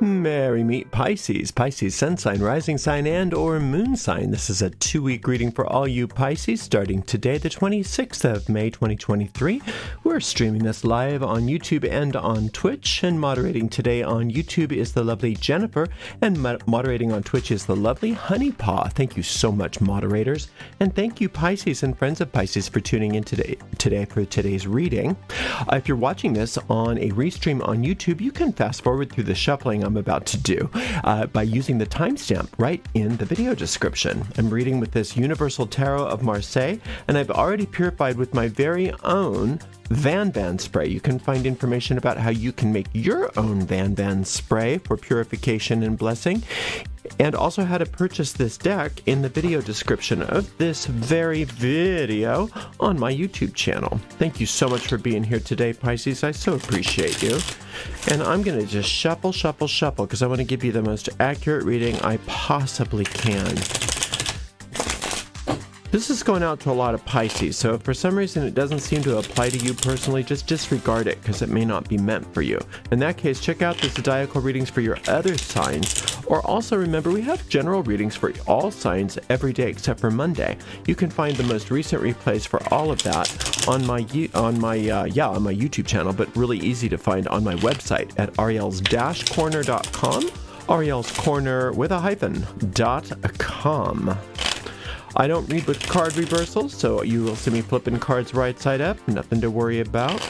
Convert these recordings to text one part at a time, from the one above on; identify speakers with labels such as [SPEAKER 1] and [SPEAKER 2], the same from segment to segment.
[SPEAKER 1] Merry meet Pisces, Pisces sun sign, rising sign, and or moon sign. This is a 2-week reading for all you Pisces, starting today, the 26th of May, 2023. We're streaming this live on YouTube and on Twitch, and moderating today on YouTube is the lovely Jennifer, and moderating on Twitch is the lovely Honeypaw. Thank you so much, moderators, and thank you, Pisces and friends of Pisces, for tuning in today for today's reading. If you're watching this on a restream on YouTube, you can fast forward through the shuffling I'm about to do by using the timestamp right in the video description. I'm reading with this Universal Tarot of Marseille, and I've already purified with my very own Van spray. You can find information about how you can make your own Van spray for purification and blessing, and also how to purchase this deck in the video description of this very video on my YouTube channel. Thank you so much for being here today, Pisces. I so appreciate you. And I'm going to just shuffle, because I want to give you the most accurate reading I possibly can. This is going out to a lot of Pisces, so if for some reason it doesn't seem to apply to you personally, just disregard it because it may not be meant for you. In that case, check out the zodiacal readings for your other signs, or also remember we have general readings for all signs every day except for Monday. You can find the most recent replays for all of that on my YouTube channel, but really easy to find on my website at ariels-corner.com, Ariel's Corner with a hyphen.com. I don't read with card reversals, so you will see me flipping cards right side up. Nothing to worry about.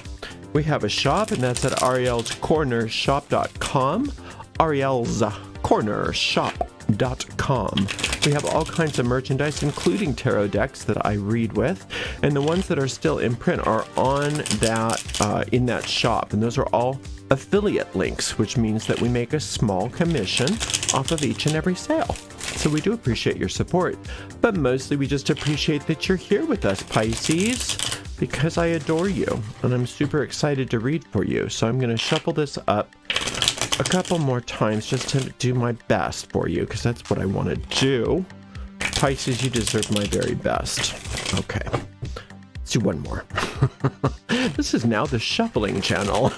[SPEAKER 1] We have a shop, and that's at arielscornershop.com. arielscornershop.com. We have all kinds of merchandise, including tarot decks that I read with, and the ones that are still in print are on that in that shop, and those are all affiliate links, which means that we make a small commission off of each and every sale. So we do appreciate your support, but mostly we just appreciate that you're here with us, Pisces, because I adore you, and I'm super excited to read for you. So I'm going to shuffle this up a couple more times just to do my best for you, because that's what I want to do. Pisces, you deserve my very best. Okay, let's do one more. This is now the shuffling channel.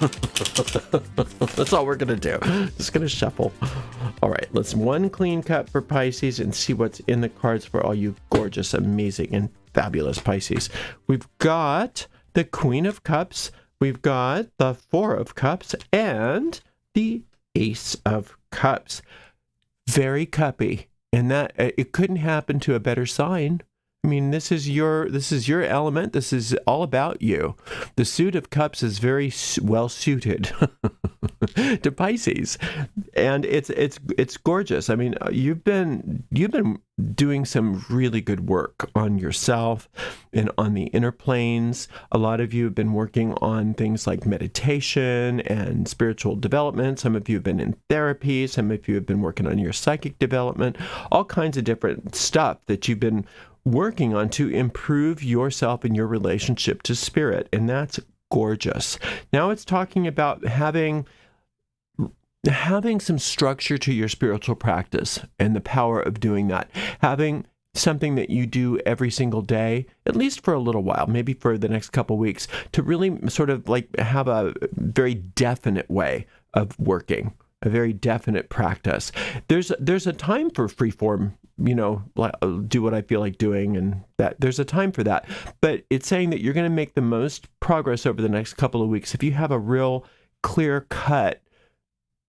[SPEAKER 1] That's all we're gonna do. Just gonna shuffle. All right, let's one clean cut for Pisces and see what's in the cards for all you gorgeous, amazing, and fabulous Pisces. We've got the Queen of Cups, we've got the Four of Cups, and the Ace of Cups. Very cuppy, and that it couldn't happen to a better sign. I mean, this is your element. This is all about you. The Suit of Cups is very well suited to Pisces, and it's gorgeous. I mean, you've been doing some really good work on yourself and on the inner planes. A lot of you have been working on things like meditation and spiritual development. Some of you have been in therapy. Some of you have been working on your psychic development. All kinds of different stuff that you've been working on to improve yourself and your relationship to spirit, and that's gorgeous. Now it's talking about having some structure to your spiritual practice and the power of doing that. Having something that you do every single day, at least for a little while, maybe for the next couple weeks, to really sort of like have a very definite way of working, a very definite practice. There's a time for freeform, do what I feel like doing, and that there's a time for that. But it's saying that you're going to make the most progress over the next couple of weeks if you have a real clear-cut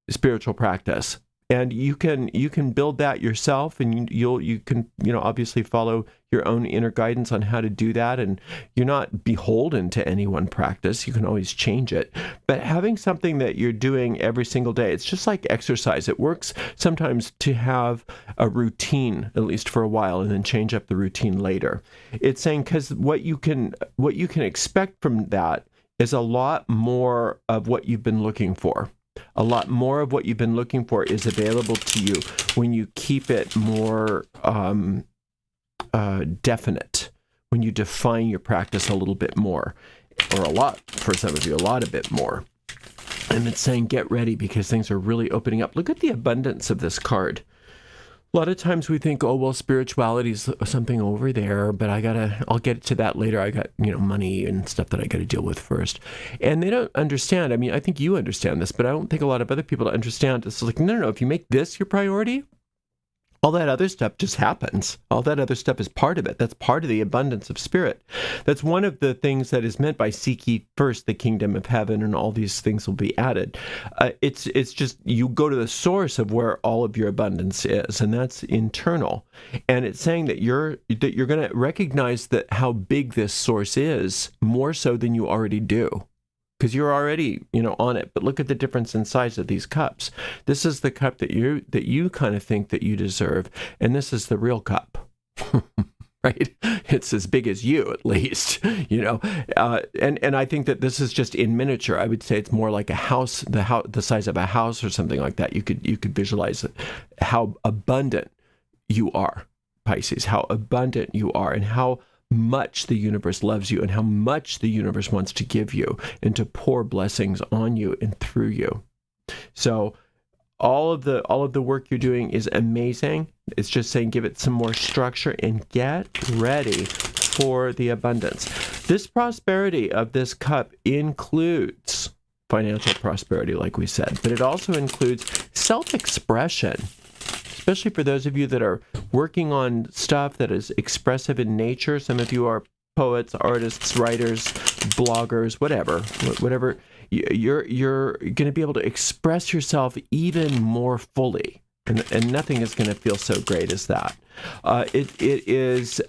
[SPEAKER 1] spiritual practice. And you can build that yourself, and you can obviously follow your own inner guidance on how to do that, and you're not beholden to any one practice. You can always change it. But having something that you're doing every single day, it's just like exercise. It works sometimes to have a routine, at least for a while, and then change up the routine later. It's saying because what you can expect from that is a lot more of what you've been looking for. A lot more of what you've been looking for is available to you when you keep it more definite, when you define your practice a little bit more, or a lot, for some of you, a lot a bit more. And it's saying get ready because things are really opening up. Look at the abundance of this card. A lot of times we think, oh, well, spirituality is something over there, but I'll get to that later. I got, money and stuff that I got to deal with first. And they don't understand. I mean, I think you understand this, but I don't think a lot of other people understand. It's like, no, if you make this your priority, all that other stuff just happens. All that other stuff is part of it. That's part of the abundance of spirit. That's one of the things that is meant by seek ye first the kingdom of heaven, and all these things will be added. It's just you go to the source of where all of your abundance is, and that's internal. And it's saying that you're going to recognize that how big this source is more so than you already do. Because you're already, on it. But look at the difference in size of these cups. This is the cup that you kind of think that you deserve, and this is the real cup, right? It's as big as you, at least, And I think that this is just in miniature. I would say it's more like a house, the size of a house or something like that. You could visualize how abundant you are, Pisces. How abundant you are, and how much the universe loves you, and how much the universe wants to give you and to pour blessings on you and through you. So all of the work you're doing is amazing. It's just saying give it some more structure and get ready for the abundance. This prosperity of this cup includes financial prosperity, like we said, but it also includes self-expression. Especially for those of you that are working on stuff that is expressive in nature. Some of you are poets, artists, writers, bloggers, whatever. You're going to be able to express yourself even more fully, and nothing is going to feel so great as that. It is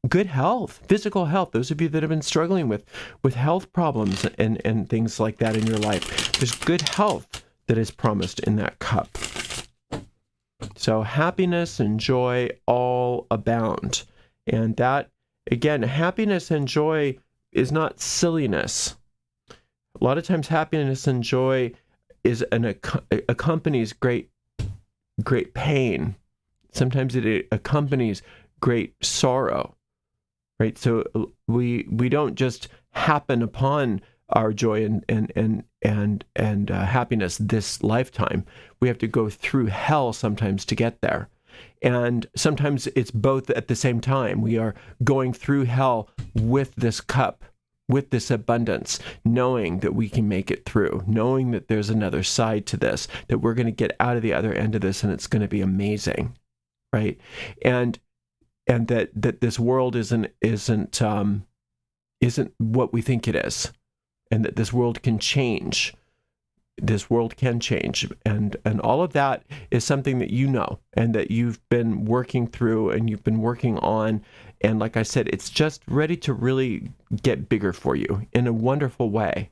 [SPEAKER 1] good health, physical health. Those of you that have been struggling with health problems and things like that in your life, there's good health that is promised in that cup. So happiness and joy all abound. And that, again, happiness and joy is not silliness. A lot of times happiness and joy accompanies great pain. Sometimes it accompanies great sorrow, right? So we don't just happen upon our joy and happiness this lifetime. We have to go through hell sometimes to get there. And sometimes it's both at the same time. We are going through hell with this cup, with this abundance, knowing that we can make it through, knowing that there's another side to this, that we're going to get out of the other end of this and it's going to be amazing, right? And that this world isn't what we think it is. And that this world can change. This world can change. And all of that is something that you know and that you've been working through and you've been working on. And like I said, it's just ready to really get bigger for you in a wonderful way.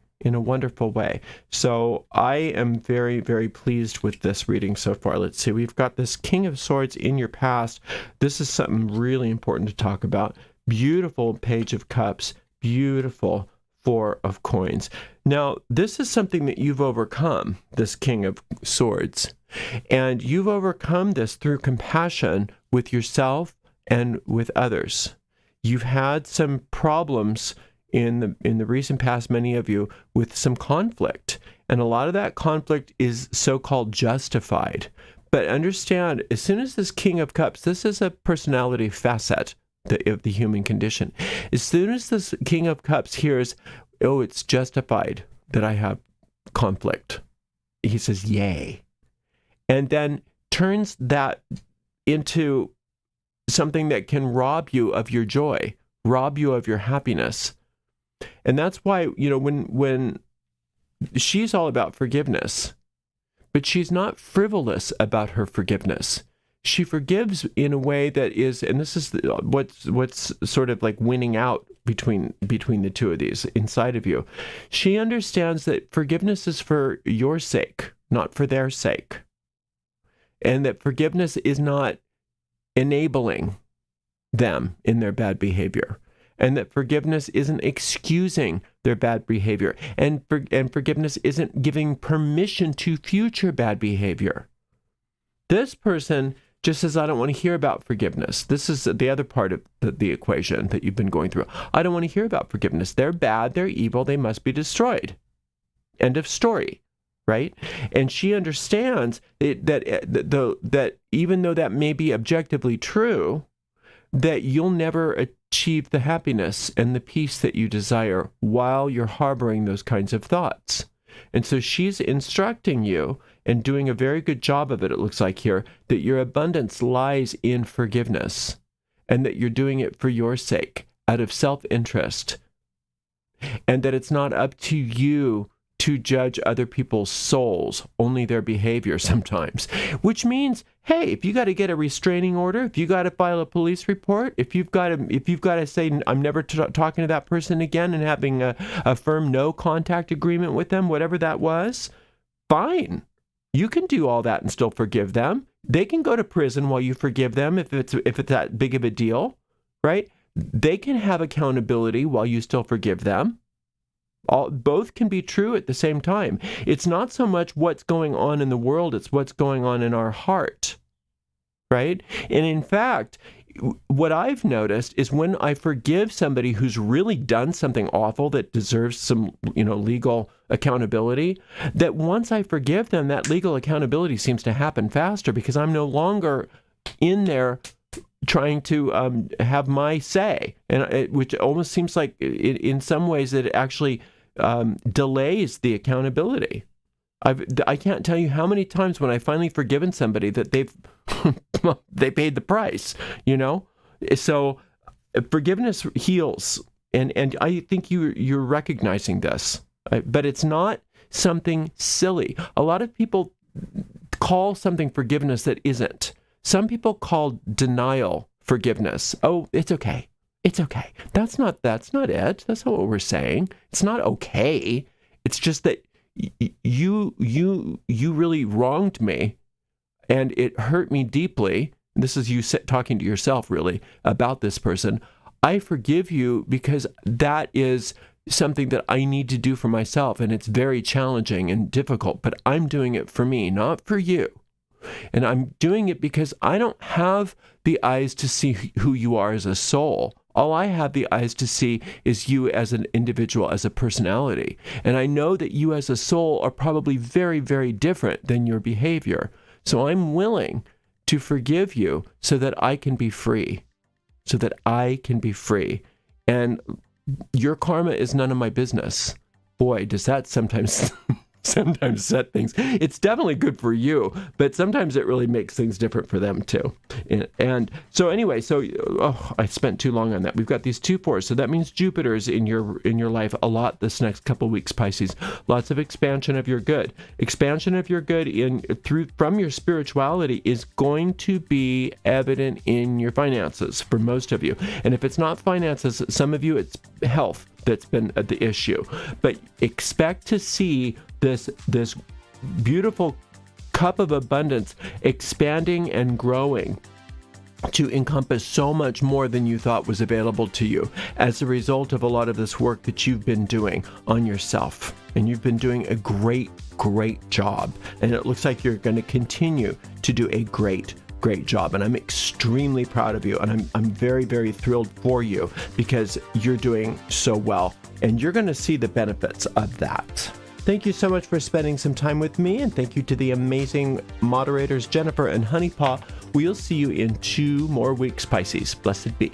[SPEAKER 1] So I am very, very pleased with this reading so far. Let's see. We've got this King of Swords in your past. This is something really important to talk about. Beautiful Page of Cups. Beautiful Four of Coins. Now, this is something that you've overcome, this King of Swords. And you've overcome this through compassion with yourself and with others. You've had some problems in the recent past, many of you, with some conflict. And a lot of that conflict is so-called justified. But understand, as soon as this King of Cups, this is a personality facet of the human condition. As soon as this King of Cups hears, oh, it's justified that I have conflict, he says, yay. And then turns that into something that can rob you of your joy, rob you of your happiness. And that's why, when she's all about forgiveness, but she's not frivolous about her forgiveness. She forgives in a way that is, and this is what's sort of like winning out between the two of these inside of you. She understands that forgiveness is for your sake, not for their sake. And that forgiveness is not enabling them in their bad behavior. And that forgiveness isn't excusing their bad behavior. And forgiveness isn't giving permission to future bad behavior. This person just says, I don't want to hear about forgiveness. This is the other part of the equation that you've been going through. I don't want to hear about forgiveness. They're bad, they're evil, they must be destroyed. End of story, right? And she understands that even though that may be objectively true, that you'll never achieve the happiness and the peace that you desire while you're harboring those kinds of thoughts. And so she's instructing you and doing a very good job of it, it looks like here, that your abundance lies in forgiveness and that you're doing it for your sake, out of self-interest, and that it's not up to you to judge other people's souls, only their behavior sometimes. Which means, hey, if you got to get a restraining order, if you got to file a police report, if you've got to say, I'm never talking to that person again and having a firm no contact agreement with them, whatever that was, fine. You can do all that and still forgive them. They can go to prison while you forgive them if it's that big of a deal, right? They can have accountability while you still forgive them. Both can be true at the same time. It's not so much what's going on in the world, it's what's going on in our heart, right? And in fact, what I've noticed is when I forgive somebody who's really done something awful that deserves some, legal accountability, that once I forgive them, that legal accountability seems to happen faster because I'm no longer in there trying to have my say, and which almost seems like in some ways that it actually delays the accountability. I can't tell you how many times when I finally forgiven somebody that they paid the price, So forgiveness heals, and I think you're recognizing this, but it's not something silly. A lot of people call something forgiveness that isn't. Some people call denial forgiveness. Oh, it's okay. It's okay. That's not it. That's not what we're saying. It's not okay. It's just that you really wronged me, and it hurt me deeply. This is you talking to yourself, really, about this person. I forgive you because that is something that I need to do for myself, and it's very challenging and difficult, but I'm doing it for me, not for you. And I'm doing it because I don't have the eyes to see who you are as a soul. All I have the eyes to see is you as an individual, as a personality. And I know that you as a soul are probably very, very different than your behavior. So I'm willing to forgive you so that I can be free. So that I can be free. And your karma is none of my business. Boy, does that sometimes set things. It's definitely good for you, but sometimes it really makes things different for them too. And so anyway, I spent too long on that. We've got these 2 4s, so that means Jupiter's in your life a lot this next couple of weeks, Pisces. Lots of expansion of your good. Expansion of your good from your spirituality is going to be evident in your finances for most of you. And if it's not finances, some of you it's health that's been the issue. But expect to see this beautiful cup of abundance expanding and growing to encompass so much more than you thought was available to you as a result of a lot of this work that you've been doing on yourself. And you've been doing a great job. And it looks like you're going to continue to do a great job. And I'm extremely proud of you. And I'm very, very thrilled for you because you're doing so well. And you're going to see the benefits of that. Thank you so much for spending some time with me, and thank you to the amazing moderators, Jennifer and Honeypaw. We'll see you in 2 more weeks, Pisces. Blessed be.